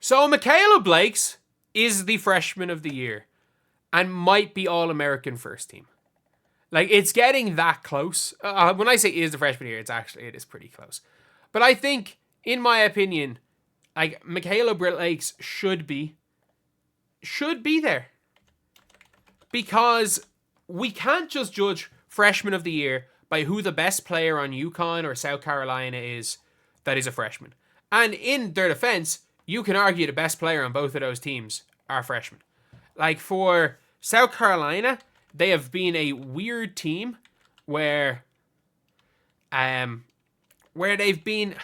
So Michaela Blakes is the freshman of the year and might be All-American first team. Like, it's getting that close. When I say is the freshman of the year, it is pretty close. But I think, in my opinion, like, Michaela Blakes should be there. Because we can't just judge freshman of the year by who the best player on UConn or South Carolina is that is a freshman. And in their defense, you can argue the best player on both of those teams are freshmen. Like, for South Carolina, they have been a weird team where they've been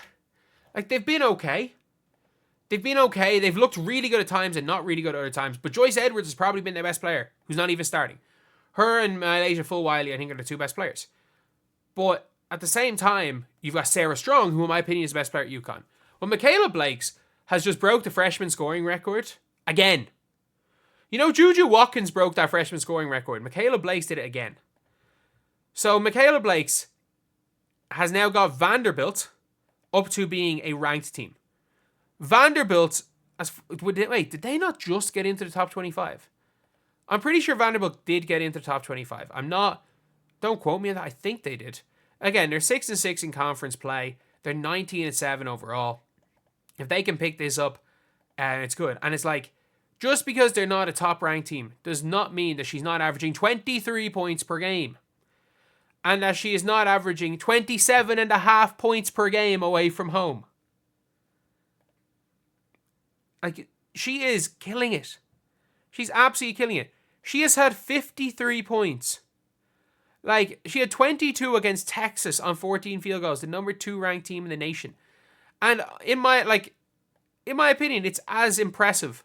okay. They've been okay. They've looked really good at times and not really good at other times. But Joyce Edwards has probably been their best player, who's not even starting. Her and Malaysia Fulwiley, I think, are the two best players. But at the same time, you've got Sarah Strong, who in my opinion is the best player at UConn. Well, Michaela Blakes has just broke the freshman scoring record again. You know, Juju Watkins broke that freshman scoring record. Michaela Blakes did it again. So Michaela Blakes has now got Vanderbilt up to being a ranked team. Vanderbilt, did they not just get into the top 25? I'm pretty sure Vanderbilt did get into the top 25. Don't quote me on that. I think they did. Again, they're 6-6 in conference play. They're 19-7 overall. If they can pick this up, it's good. And it's like, just because they're not a top-ranked team does not mean that she's not averaging 23 points per game. And that she is not averaging 27.5 points per game away from home. Like, she is killing it. She's absolutely killing it. She has had 53 points. Like, she had 22 against Texas on 14 field goals, the number 2 ranked team in the nation. And in my opinion, it's as impressive.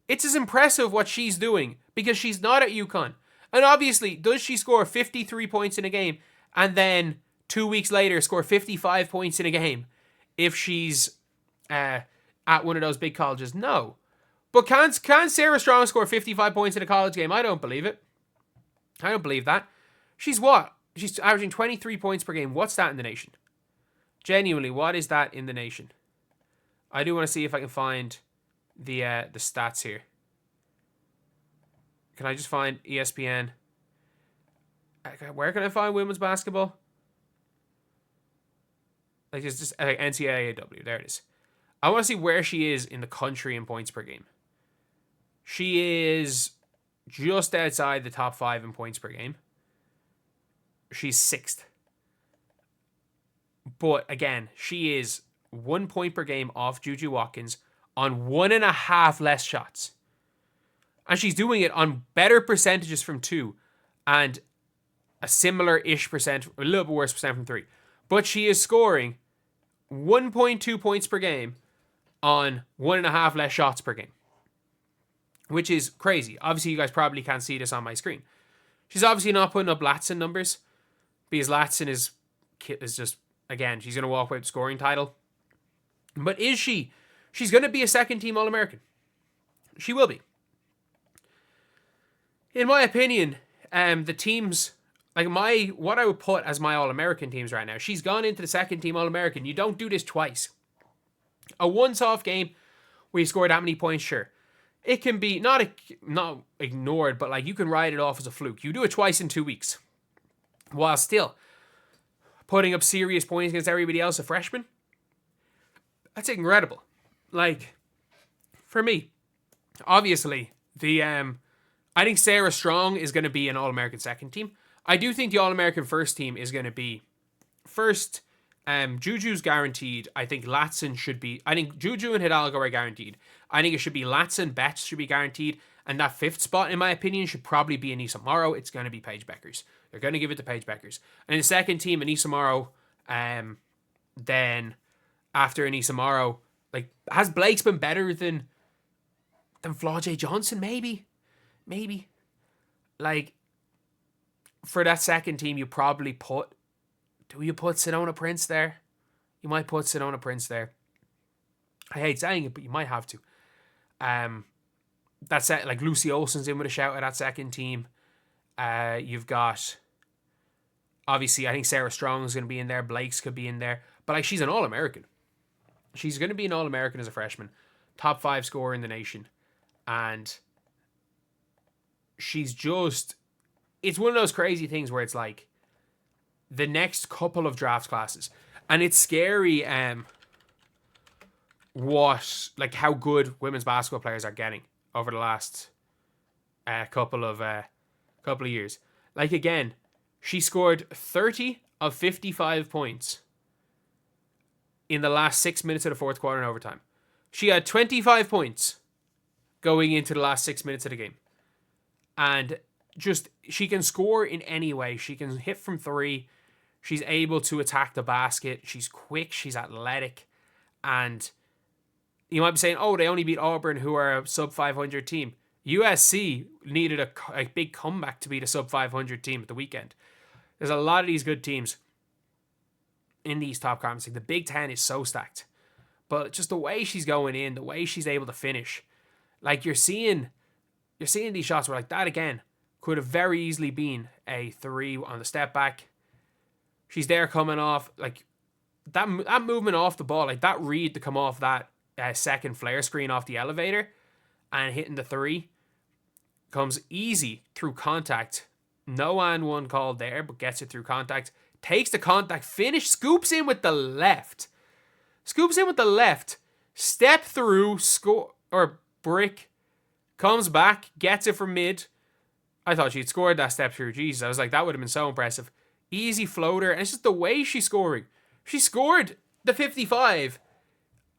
It's as impressive what she's doing because she's not at UConn. And obviously, does she score 53 points in a game and then 2 weeks later score 55 points in a game if she's at one of those big colleges? No. But can Sarah Strong score 55 points in a college game? I don't believe it. I don't believe that. She's what? She's averaging 23 points per game. What's that in the nation? Genuinely, what is that in the nation? I do want to see if I can find the stats here. Can I just find ESPN? Where can I find women's basketball? Like, it's just NCAAW. There it is. I want to see where she is in the country in points per game. She is just outside the top 5 in points per game. She's 6th. But again, she is 1 point per game off Juju Watkins on 1.5 less shots. And she's doing it on better percentages from 2 and a similar-ish percent, a little bit worse percent from 3. But she is scoring 1.2 points per game on 1.5 less shots per game. Which is crazy. Obviously, you guys probably can't see this on my screen. She's obviously not putting up Latson numbers because Latson is just, again, she's going to walk away with the scoring title. But is she? She's going to be a second-team All-American. She will be. In my opinion, the teams, like what I would put as my All-American teams right now, she's gone into the second-team All-American. You don't do this twice. A once-off game where you score that many points, sure. It can be not ignored, but like you can write it off as a fluke. You do it twice in 2 weeks, while still putting up serious points against everybody else, a freshman. That's incredible. Like, for me, obviously I think Sarah Strong is going to be an All-American second team. I do think the All-American first team is going to be first. Juju's guaranteed. I think Latson should be. I think Juju and Hidalgo are guaranteed. I think it should be Latson, Betts should be guaranteed. And that 5th spot, in my opinion, should probably be Anissa Morrow. It's going to be Paige Beckers. They're going to give it to Paige Beckers. And in the second team, Anissa Morrow. Then after Anissa Morrow, like, has Blake's been better than Flaw J. Johnson? Maybe. Like, for that second team, you probably put. Do you put Sedona Prince there? You might put Sedona Prince there. I hate saying it, but you might have to. That's it. Like, Lucy Olsen's in with a shout at that second team. You've got, obviously, I think Sarah Strong is going to be in there. Blake's could be in there. But, like, she's an All-American. She's going to be an All-American as a freshman. top 5 scorer in the nation. And she's just... It's one of those crazy things where it's like the next couple of draft classes. And it's scary how good women's basketball players are getting over the last couple of years. Like, again, she scored 30 of 55 points in the last 6 minutes of the fourth quarter in overtime. She had 25 points going into the last 6 minutes of the game. And just, she can score in any way. She can hit from three. She's able to attack the basket. She's quick. She's athletic. And you might be saying, oh, they only beat Auburn, who are a sub-500 team. USC needed a big comeback to beat a sub-500 team at the weekend. There's a lot of these good teams in these top conferences. Like the Big Ten is so stacked. But just the way she's going in, the way she's able to finish, like you're seeing these shots where like that again could have very easily been a three on the step back. She's there coming off like that movement off the ball, like that read to come off that second flare screen off the elevator and hitting the three comes easy through contact. No and one called there, but gets it through contact. Takes the contact, finish, scoops in with the left. Step through, score, or brick, comes back, gets it from mid. I thought she'd scored that step through. Jesus, I was like, that would have been so impressive. Easy floater, and it's just the way she's scoring. She scored the 55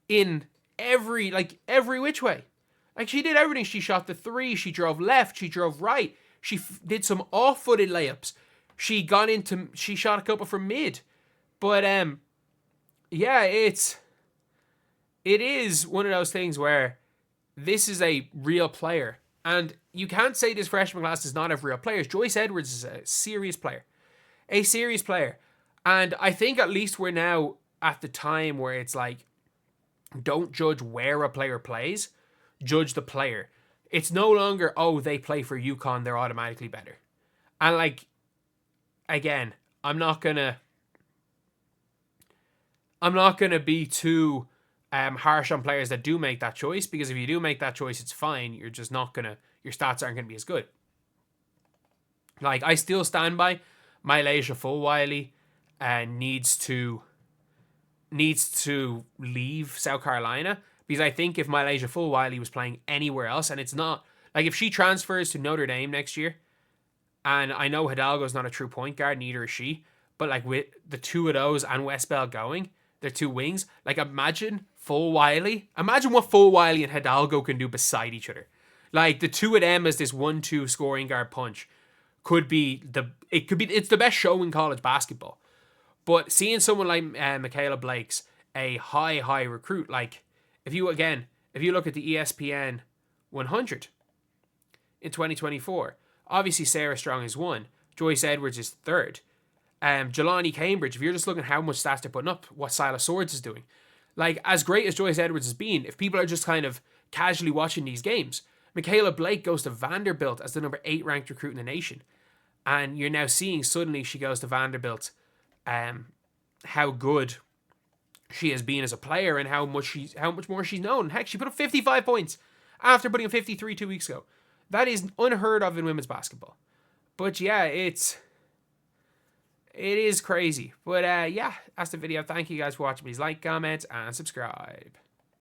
in every which way. Like, she did everything. She shot the three, she drove left, she drove right. She did some off-footed layups. She shot a couple from mid. But, yeah, it is one of those things where this is a real player. And you can't say this freshman class does not have real players. Joyce Edwards is a serious player. And I think at least we're now at the time where it's like, don't judge where a player plays, judge the player. It's no longer, oh, they play for UConn, they're automatically better. And like, again, I'm not gonna be too harsh on players that do make that choice, because if you do make that choice, it's fine. You're just not gonna, your stats aren't gonna be as good. Like, I still stand by Mylasia Fulwiley needs to leave South Carolina, because I think if Mylasia Fulwiley was playing anywhere else, and it's not, like if she transfers to Notre Dame next year, and I know Hidalgo's not a true point guard, neither is she, but like with the two of those and Westbell going, they're two wings, like imagine what Fulwiley and Hidalgo can do beside each other. Like the two of them as this 1-2 scoring guard punch it's the best show in college basketball. But seeing someone like Michaela Blake's a high recruit, like if you look at the ESPN 100 in 2024, obviously Sarah Strong is 1, Joyce Edwards is 3rd. Jelani Cambridge, if you're just looking at how much stats they're putting up, what Silas Swords is doing, like as great as Joyce Edwards has been, if people are just kind of casually watching these games, Michaela Blake goes to Vanderbilt as the number 8 ranked recruit in the nation. And you're now seeing suddenly she goes to Vanderbilt, how good she has been as a player and how much more she's known. Heck, she put up 55 points after putting up 53 2 weeks ago. That is unheard of in women's basketball. But yeah, it is crazy. But yeah, that's the video. Thank you guys for watching. Please like, comment, and subscribe.